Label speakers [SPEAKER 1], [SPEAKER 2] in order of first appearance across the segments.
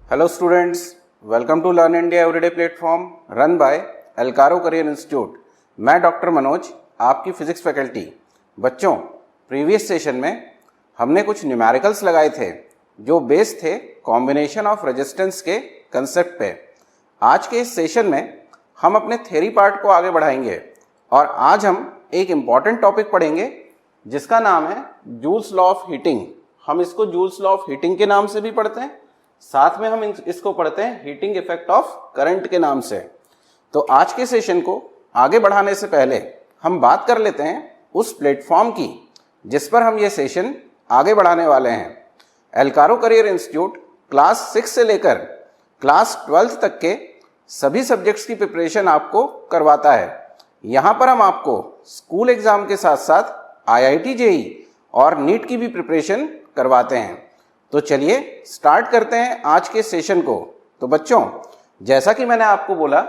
[SPEAKER 1] Hello students, welcome to Learn India Everyday platform run by Elcaro Career Institute. मैं doctor Manoj, आपकी physics faculty. बच्चों, previous session में हमने कुछ न्यूमेरिकल्स लगाए थे जो बेस थे कॉम्बिनेशन ऑफ रेजिस्टेंस के कंसेप्ट पे। आज के इस सेशन में हम अपने थ्योरी पार्ट को आगे बढ़ाएंगे और आज हम एक इम्पॉर्टेंट टॉपिक पढ़ेंगे जिसका नाम है जूल्स लॉ ऑफ हीटिंग। हम इसको जूल्स लॉ ऑफ हीटिंग के नाम से भी पढ़ते हैं, साथ में हम इसको पढ़ते हैं हीटिंग इफेक्ट ऑफ करंट के नाम से। तो आज के सेशन को आगे बढ़ाने से पहले हम बात कर लेते हैं उस प्लेटफॉर्म की जिस पर हम ये सेशन आगे बढ़ाने वाले हैं। एल्कारो करियर इंस्टीट्यूट क्लास 6 से लेकर क्लास 12 तक के सभी सब्जेक्ट्स की प्रिपरेशन आपको करवाता है। यहाँ पर हम आपको स्कूल एग्जाम के साथ साथ IIT JEE और नीट की भी प्रिपरेशन करवाते हैं। तो चलिए स्टार्ट करते हैं आज के सेशन को। तो बच्चों, जैसा कि मैंने आपको बोला,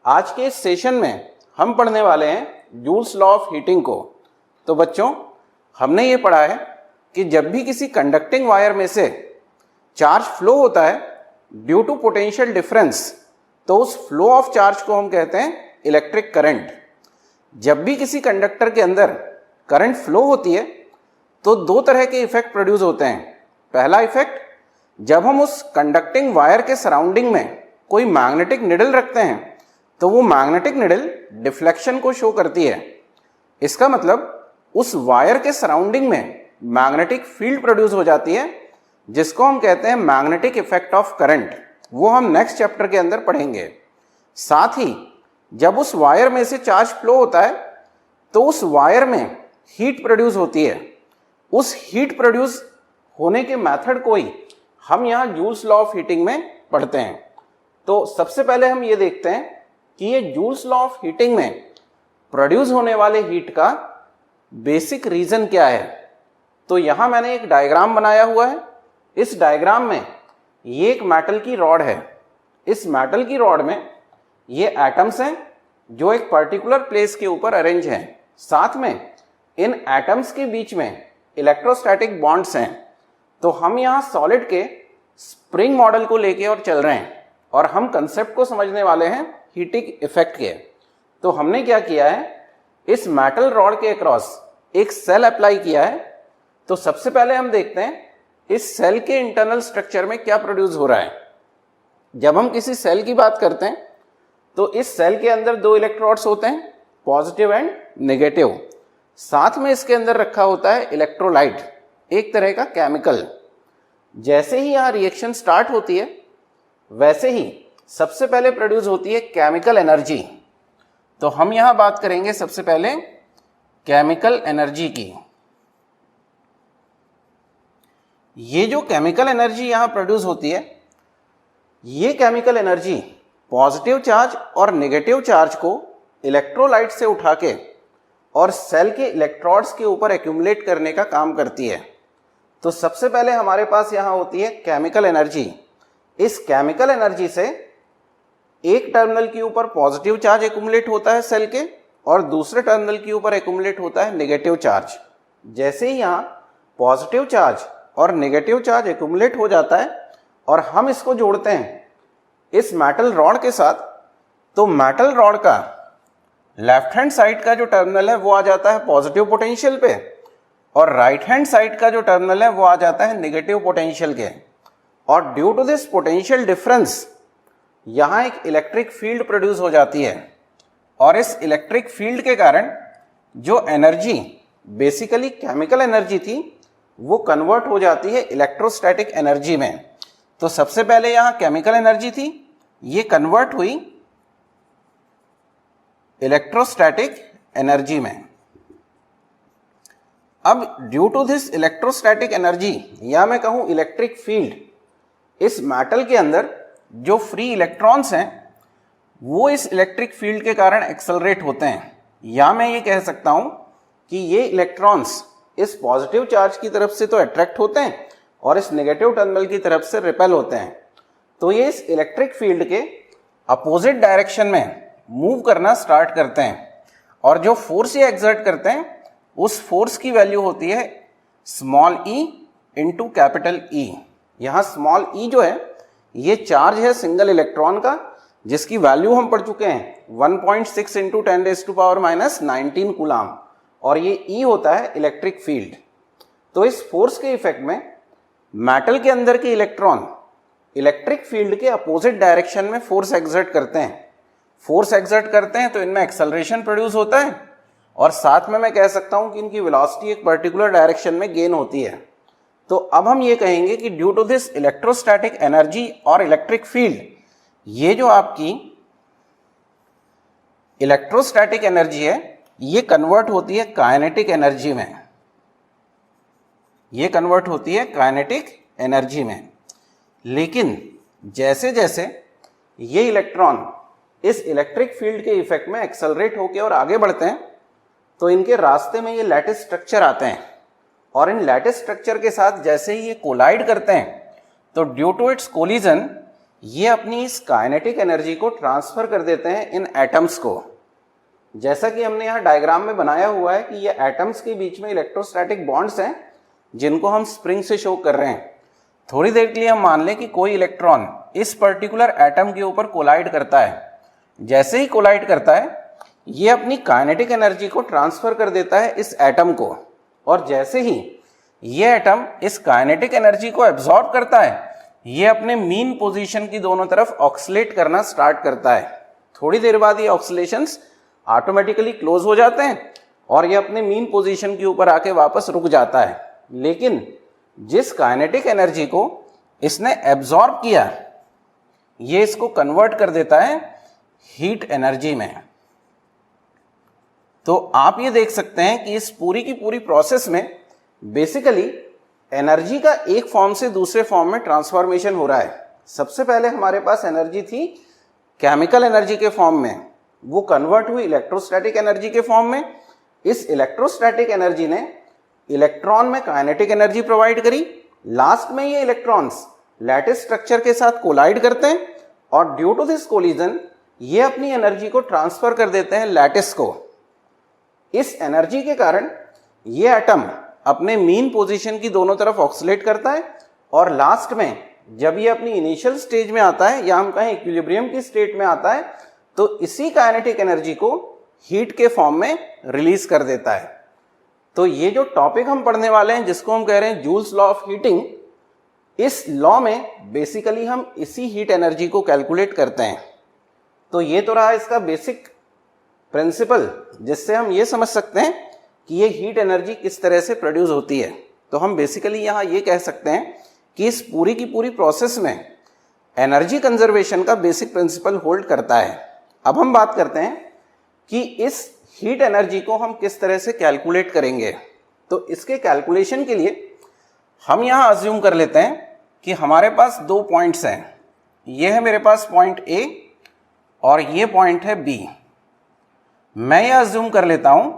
[SPEAKER 1] आज के सेशन में हम पढ़ने वाले हैं जूल्स लॉ ऑफ हीटिंग को। तो बच्चों, हमने ये पढ़ा है कि जब भी किसी कंडक्टिंग वायर में से चार्ज फ्लो होता है ड्यू टू पोटेंशियल डिफरेंस, तो उस फ्लो ऑफ चार्ज को हम कहते हैं इलेक्ट्रिक करंट। जब भी किसी कंडक्टर के अंदर करंट फ्लो होती है तो दो तरह के इफेक्ट प्रोड्यूस होते हैं। पहला इफेक्ट, जब हम उस कंडक्टिंग वायर के सराउंडिंग में कोई मैग्नेटिक निडल रखते हैं तो वो मैग्नेटिक निडल डिफ्लेक्शन को शो करती है। इसका मतलब उस वायर के सराउंडिंग में मैग्नेटिक फील्ड प्रोड्यूस हो जाती है जिसको हम कहते हैं मैग्नेटिक इफेक्ट ऑफ करंट। वो हम नेक्स्ट चैप्टर के अंदर पढ़ेंगे। साथ ही जब उस वायर में से चार्ज फ्लो होता है तो उस वायर में हीट प्रोड्यूस होती है। उस हीट प्रोड्यूस होने के मेथड को ही हम यहाँ जूल्स लॉ ऑफ हीटिंग में पढ़ते हैं। तो सबसे पहले हम ये देखते हैं कि ये जूल्स लॉ ऑफ हीटिंग में प्रोड्यूस होने वाले हीट का बेसिक रीजन क्या है। तो यहाँ मैंने एक डायग्राम बनाया हुआ है। इस डायग्राम में ये एक मेटल की रॉड है। इस मेटल की रॉड में ये एटम्स हैं जो एक पर्टिकुलर प्लेस के ऊपर अरेंज हैं। साथ में इन एटम्स के बीच में इलेक्ट्रोस्टैटिक बॉन्ड्स हैं। तो हम यहाँ सॉलिड के स्प्रिंग मॉडल को लेके और चल रहे हैं और हम कंसेप्ट को समझने वाले हैं हीटिंग इफेक्ट के। तो हमने क्या किया है, इस मेटल रॉड के अक्रॉस एक सेल अप्लाई किया है। तो सबसे पहले हम देखते हैं इस सेल के इंटरनल स्ट्रक्चर में क्या प्रोड्यूस हो रहा है। जब हम किसी सेल की बात करते हैं तो इस सेल के अंदर दो इलेक्ट्रोड्स होते हैं, पॉजिटिव एंड नेगेटिव। साथ में इसके अंदर रखा होता है इलेक्ट्रोलाइट, एक तरह का केमिकल। जैसे ही यहाँ रिएक्शन स्टार्ट होती है वैसे ही सबसे पहले प्रोड्यूस होती है केमिकल एनर्जी। तो हम यहाँ बात करेंगे सबसे पहले केमिकल एनर्जी की। ये जो केमिकल एनर्जी यहाँ प्रोड्यूस होती है, ये केमिकल एनर्जी पॉजिटिव चार्ज और नेगेटिव चार्ज को इलेक्ट्रोलाइट से उठा के और सेल के इलेक्ट्रोड्स के ऊपर एक्यूमुलेट करने का काम करती है। तो सबसे पहले हमारे पास यहाँ होती है केमिकल एनर्जी। इस केमिकल एनर्जी से एक टर्मिनल के ऊपर पॉजिटिव चार्ज एक्यूमुलेट होता है सेल के और दूसरे टर्मिनल के ऊपर एक्यूमुलेट होता है नेगेटिव चार्ज। जैसे ही यहाँ पॉजिटिव चार्ज और नेगेटिव चार्ज एक्यूमुलेट हो जाता है और हम इसको जोड़ते हैं इस मेटल रॉड के साथ, तो मेटल रॉड का लेफ्ट हैंड साइड का जो टर्मिनल है वो आ जाता है पॉजिटिव पोटेंशियल पे और राइट हैंड साइड का जो टर्मिनल है वो आ जाता है नेगेटिव पोटेंशियल के। और due to this potential difference यहाँ एक इलेक्ट्रिक फील्ड प्रोड्यूस हो जाती है और इस इलेक्ट्रिक फील्ड के कारण जो एनर्जी बेसिकली केमिकल एनर्जी थी वो कन्वर्ट हो जाती है इलेक्ट्रोस्टैटिक एनर्जी में। तो सबसे पहले यहाँ केमिकल एनर्जी थी, ये कन्वर्ट हुई इलेक्ट्रोस्टैटिक एनर्जी में। अब due to this electrostatic energy या मैं कहूं इलेक्ट्रिक फील्ड, इस मेटल के अंदर जो फ्री इलेक्ट्रॉन्स हैं वो इस इलेक्ट्रिक फील्ड के कारण एक्सेलरेट होते हैं। या मैं ये कह सकता हूं कि ये इलेक्ट्रॉन्स इस पॉजिटिव चार्ज की तरफ से तो अट्रैक्ट होते हैं और इस नेगेटिव टर्मिनल की तरफ से रिपेल होते हैं। तो ये इस इलेक्ट्रिक फील्ड के अपोजिट डायरेक्शन में मूव करना स्टार्ट करते हैं और जो फोर्स ये एक्सर्ट करते हैं उस फोर्स की वैल्यू होती है small E into capital E. यहाँ स्मॉल ई जो है ये चार्ज है सिंगल इलेक्ट्रॉन का, जिसकी वैल्यू हम पढ़ चुके हैं 1.6 इंटू 10⁻⁹ कूलाम, और ये E होता है इलेक्ट्रिक फील्ड। तो इस फोर्स के इफेक्ट में मेटल के अंदर के इलेक्ट्रॉन इलेक्ट्रिक फील्ड के अपोजिट डायरेक्शन में फोर्स एक्सर्ट करते हैं। फोर्स एक्सर्ट करते हैं तो इनमें एक्सेलरेशन प्रोड्यूस होता है, और साथ में मैं कह सकता हूं कि इनकी वेलोसिटी एक पर्टिकुलर डायरेक्शन में गेन होती है। तो अब हम ये कहेंगे कि due to this electrostatic energy और इलेक्ट्रिक फील्ड, ये जो आपकी इलेक्ट्रोस्टैटिक एनर्जी है ये कन्वर्ट होती है काइनेटिक एनर्जी में। ये कन्वर्ट होती है काइनेटिक एनर्जी में। लेकिन जैसे जैसे ये इलेक्ट्रॉन इस इलेक्ट्रिक फील्ड के इफेक्ट में एक्सेलरेट होकर और आगे बढ़ते हैं तो इनके रास्ते में ये लैटिस स्ट्रक्चर आते हैं, और इन लैटिस स्ट्रक्चर के साथ जैसे ही ये कोलाइड करते हैं तो ड्यू टू इट्स कोलिजन ये अपनी इस काइनेटिक एनर्जी को ट्रांसफर कर देते हैं इन एटम्स को। जैसा कि हमने यहाँ डायग्राम में बनाया हुआ है कि ये एटम्स के बीच में इलेक्ट्रोस्टैटिक बॉन्ड्स हैं जिनको हम स्प्रिंग से शो कर रहे हैं। थोड़ी देर के लिए हम मान लें कि कोई इलेक्ट्रॉन इस पर्टिकुलर एटम के ऊपर कोलाइड करता है। जैसे ही कोलाइड करता है ये अपनी काइनेटिक एनर्जी को ट्रांसफर कर देता है इस एटम को, और जैसे ही ये एटम इस काइनेटिक एनर्जी को एब्जॉर्ब करता है ये अपने मीन पोजीशन की दोनों तरफ ऑक्सीलेट करना स्टार्ट करता है। थोड़ी देर बाद ये ऑक्सीलेशंस ऑटोमेटिकली क्लोज हो जाते हैं और ये अपने मीन पोजीशन के ऊपर आके वापस रुक जाता है। लेकिन जिस काइनेटिक एनर्जी को इसने एब्जॉर्ब किया ये इसको कन्वर्ट कर देता है हीट एनर्जी में। तो आप ये देख सकते हैं कि इस पूरी की पूरी प्रोसेस में बेसिकली एनर्जी का एक फॉर्म से दूसरे फॉर्म में ट्रांसफॉर्मेशन हो रहा है। सबसे पहले हमारे पास एनर्जी थी केमिकल एनर्जी के फॉर्म में, वो कन्वर्ट हुई इलेक्ट्रोस्टैटिक एनर्जी के फॉर्म में। इस इलेक्ट्रोस्टैटिक एनर्जी ने इलेक्ट्रॉन में काइनेटिक एनर्जी प्रोवाइड करी। लास्ट में ये इलेक्ट्रॉन्स लैटिस स्ट्रक्चर के साथ कोलाइड करते हैं और ड्यू टू दिस कोलिजन ये अपनी एनर्जी को ट्रांसफर कर देते हैं लैटिस को। इस एनर्जी के कारण ये एटम अपने मीन पोजीशन की दोनों तरफ ऑक्सीलेट करता है, और लास्ट में जब ये अपनी इनिशियल स्टेज में आता है या हम कहें इक्विलिब्रियम की स्टेट में आता है तो इसी काइनेटिक एनर्जी को हीट के फॉर्म में रिलीज कर देता है। तो ये जो टॉपिक हम पढ़ने वाले हैं जिसको हम कह रहे हैं जूल्स लॉ ऑफ हीटिंग, इस लॉ में बेसिकली हम इसी हीट एनर्जी को कैलकुलेट करते हैं। तो ये तो रहा इसका बेसिक प्रिंसिपल जिससे हम ये समझ सकते हैं कि ये हीट एनर्जी किस तरह से प्रोड्यूस होती है। तो हम बेसिकली यहाँ ये कह सकते हैं कि इस पूरी की पूरी प्रोसेस में एनर्जी कंजर्वेशन का बेसिक प्रिंसिपल होल्ड करता है। अब हम बात करते हैं कि इस हीट एनर्जी को हम किस तरह से कैलकुलेट करेंगे। तो इसके कैलकुलेशन के लिए हम यहाँ अज्यूम कर लेते हैं कि हमारे पास दो पॉइंट्स हैं। ये है मेरे पास पॉइंट ए और ये पॉइंट है बी। मैं ये अज्यूम कर लेता हूँ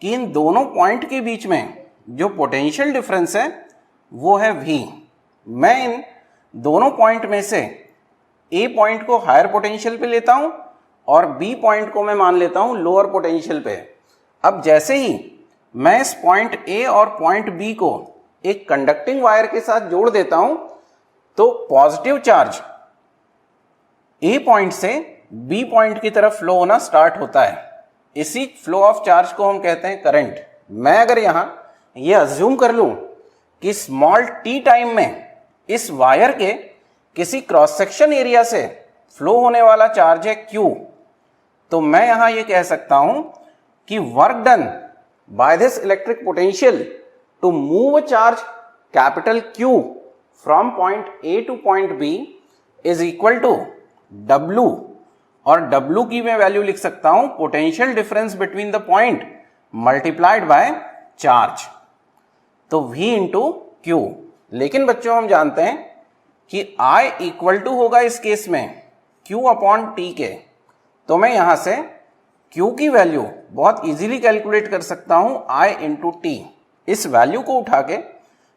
[SPEAKER 1] कि इन दोनों पॉइंट के बीच में जो पोटेंशियल डिफरेंस है वो है V। मैं इन दोनों पॉइंट में से A पॉइंट को हायर पोटेंशियल पे लेता हूं और B पॉइंट को मैं मान लेता हूं लोअर पोटेंशियल पे। अब जैसे ही मैं इस पॉइंट A और पॉइंट B को एक कंडक्टिंग वायर के साथ जोड़ देता हूं तो पॉजिटिव चार्ज A पॉइंट से B पॉइंट की तरफ फ्लो होना स्टार्ट होता है। इसी फ्लो ऑफ चार्ज को हम कहते हैं करंट। मैं अगर यहां ये अज्यूम कर लूं कि स्मॉल t टाइम में इस वायर के किसी क्रॉस सेक्शन एरिया से फ्लो होने वाला चार्ज है Q, तो मैं यहां ये कह सकता हूं कि work done by this electric potential to move charge capital Q from point A to point B is equal to W, और W की मैं वैल्यू लिख सकता हूं potential difference between the point multiplied by charge, तो V इंटू Q। लेकिन बच्चों हम जानते हैं कि I इक्वल टू होगा इस केस में Q अपॉन T के। तो मैं यहां से Q की वैल्यू बहुत इजीली कैलकुलेट कर सकता हूं I इंटू T। इस वैल्यू को उठा के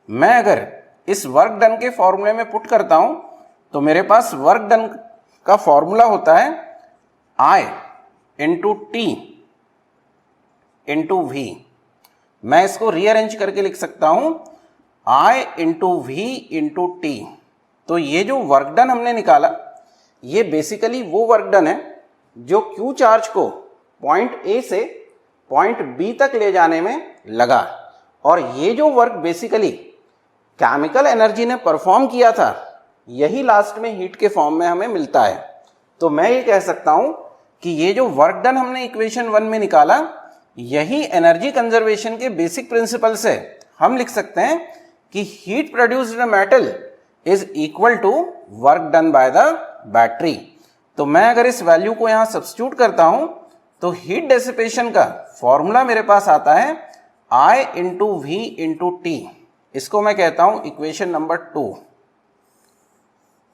[SPEAKER 1] मैं अगर इस वर्क डन के फॉर्मूले में पुट करता हूं तो मेरे पास वर्क डन का फॉर्मूला होता है I into T into V। मैं इसको रीअरेंज करके लिख सकता हूं I into V into T। तो ये जो वर्क डन हमने निकाला ये बेसिकली वो वर्क डन है जो Q चार्ज को पॉइंट A से पॉइंट B तक ले जाने में लगा, और ये जो वर्क बेसिकली केमिकल एनर्जी ने परफॉर्म किया था यही लास्ट में हीट के फॉर्म में हमें मिलता है। तो मैं ये कह सकता हूं कि ये जो वर्क डन हमने इक्वेशन 1 में निकाला यही एनर्जी कंजर्वेशन के बेसिक प्रिंसिपल्स है। हम लिख सकते हैं कि heat produced metal is equal to work done by the battery. तो मैं अगर इस वैल्यू को यहां सब्स्टिट्यूट करता हूं तो हीट डेसिपेशन का फॉर्मूला मेरे पास आता है I into V into T. इसको मैं कहता हूं इक्वेशन नंबर 2।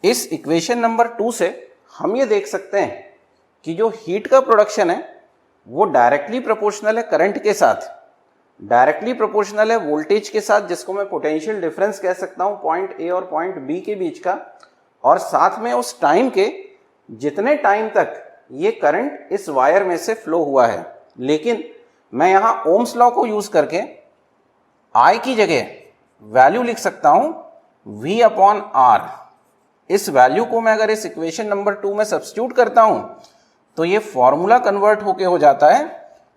[SPEAKER 1] इस इक्वेशन नंबर 2 से हम ये देख सकते हैं कि जो हीट का प्रोडक्शन है वो डायरेक्टली प्रोपोर्शनल है करंट के साथ, डायरेक्टली प्रोपोर्शनल है वोल्टेज के साथ, जिसको मैं पोटेंशियल डिफरेंस कह सकता हूं पॉइंट ए और पॉइंट बी के बीच का, और साथ में उस टाइम के जितने टाइम तक ये करंट इस वायर में से फ्लो हुआ है। लेकिन मैं यहां ओम्स लॉ को यूज करके I की जगह वैल्यू लिख सकता हूं V अपॉन R। इस वैल्यू को मैं अगर इस इक्वेशन नंबर 2 में सब्स्टिट्यूट करता हूं तो ये फॉर्मूला कन्वर्ट होके हो जाता है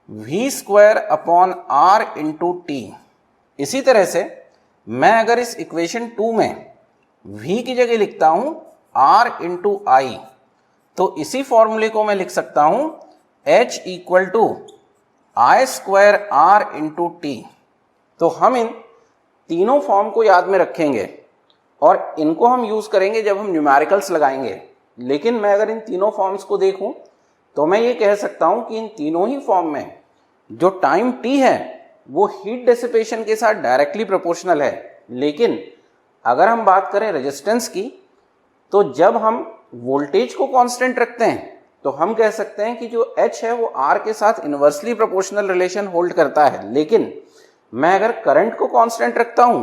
[SPEAKER 1] V square upon R into T. इसी तरह से मैं अगर इस इक्वेशन 2 में V की जगह लिखता हूं R इंटू आई, तो इसी फॉर्मूले को मैं लिख सकता हूं H equal to I square R into T. तो हम इन तीनों फॉर्म को याद में रखेंगे और इनको हम यूज करेंगे जब हम न्यूमेरिकल्स लगाएंगे। लेकिन मैं अगर इन तीनों फॉर्म्स को देखूं तो मैं ये कह सकता हूं कि इन तीनों ही फॉर्म में जो टाइम t है वो हीट डेसिपेशन के साथ डायरेक्टली प्रोपोर्शनल है। लेकिन अगर हम बात करें रेजिस्टेंस की तो जब हम वोल्टेज को कांस्टेंट रखते हैं तो हम कह सकते हैं कि जो H है वो R के साथ इनवर्सली प्रोपोर्शनल रिलेशन होल्ड करता है। लेकिन मैं अगर करंट को कांस्टेंट रखता हूं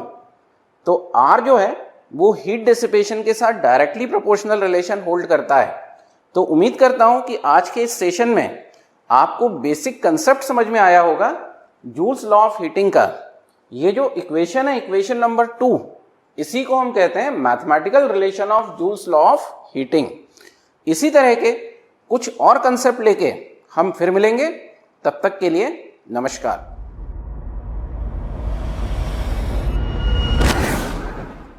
[SPEAKER 1] तो R जो है वो हीट डेसिपेशन के साथ डायरेक्टली प्रोपोर्शनल रिलेशन होल्ड करता है। तो उम्मीद करता हूं कि आज के इस सेशन में आपको बेसिक कंसेप्ट समझ में आया होगा जूल्स लॉ ऑफ हीटिंग का। ये जो इक्वेशन है इक्वेशन नंबर 2, इसी को हम कहते हैं mathematical relation of joules law of heating. इसी तरह के कुछ और कंसेप्ट लेके हम फिर मिलेंगे, तब तक के लिए नमस्कार।